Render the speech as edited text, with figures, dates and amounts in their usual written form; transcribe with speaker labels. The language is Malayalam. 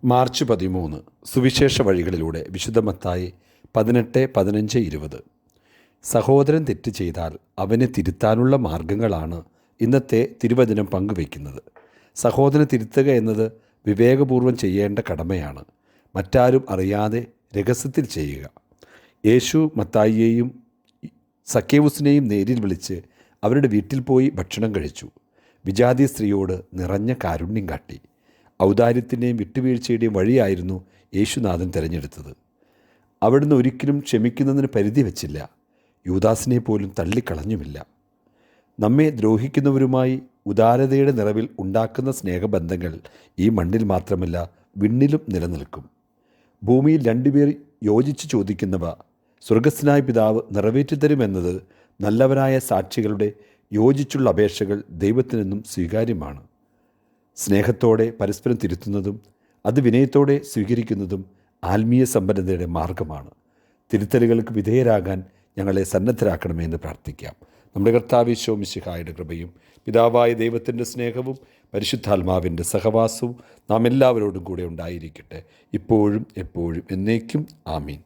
Speaker 1: മാർച്ച് 13 സുവിശേഷ വഴികളിലൂടെ വിശുദ്ധ മത്തായി 18:15-20. സഹോദരൻ തെറ്റ് ചെയ്താൽ അവനെ തിരുത്താനുള്ള മാർഗങ്ങളാണ് ഇന്നത്തെ തിരുവചനം പങ്കുവയ്ക്കുന്നത്. സഹോദരനെ തിരുത്തുക എന്നത് വിവേകപൂർവ്വം ചെയ്യേണ്ട കടമയാണ്. മറ്റാരും അറിയാതെ രഹസ്യത്തിൽ ചെയ്യുക. യേശു മത്തായിയെയും സക്കേവുസിനെയും നേരിൽ വിളിച്ച് അവരുടെ വീട്ടിൽ പോയി ഭക്ഷണം കഴിച്ചു. വിജാതി സ്ത്രീയോട് നിറഞ്ഞ കാരുണ്യം കാട്ടി. ഔദാര്യത്തിൻ്റെയും വിട്ടുവീഴ്ചയുടെയും വഴിയായിരുന്നു യേശുനാഥൻ തിരഞ്ഞെടുത്തത്. അവിടുന്ന് ഒരിക്കലും ക്ഷമിക്കുന്നതിന് പരിധി വച്ചില്ല. യൂദാസിനെ പോലും തള്ളിക്കളഞ്ഞുമില്ല. നമ്മെ ദ്രോഹിക്കുന്നവരുമായി ഉദാരതയുടെ നിറവിൽ ഉണ്ടാക്കുന്ന സ്നേഹബന്ധങ്ങൾ ഈ മണ്ണിൽ മാത്രമല്ല വിണ്ണിലും നിലനിൽക്കും. ഭൂമിയിൽ രണ്ടുപേർ യോജിച്ച് ചോദിക്കുന്നവ സ്വർഗസ്ഥനായ പിതാവ് നിറവേറ്റിത്തരുമെന്നത് നല്ലവരായ സാക്ഷികളുടെ യോജിച്ചുള്ള അപേക്ഷകൾ ദൈവത്തിനെന്നും സ്വീകാര്യമാണ്. സ്നേഹത്തോടെ പരസ്പരം തിരുത്തുന്നതും അത് വിനയത്തോടെ സ്വീകരിക്കുന്നതും ആത്മീയ സമ്പന്നതയുടെ മാർഗമാണ്. തിരുത്തലുകൾക്ക് വിധേയരാകാൻ ഞങ്ങളെ സന്നദ്ധരാക്കണമെന്ന് പ്രാർത്ഥിക്കാം. നമ്മുടെ കർത്താവ് ഈശോ മിശിഹായുടെ കൃപയും പിതാവായ ദൈവത്തിൻ്റെ സ്നേഹവും പരിശുദ്ധാത്മാവിൻ്റെ സഹവാസവും നാം എല്ലാവരോടും കൂടെ ഉണ്ടായിരിക്കട്ടെ, ഇപ്പോഴും എപ്പോഴും എന്നേക്കും. ആമീൻ.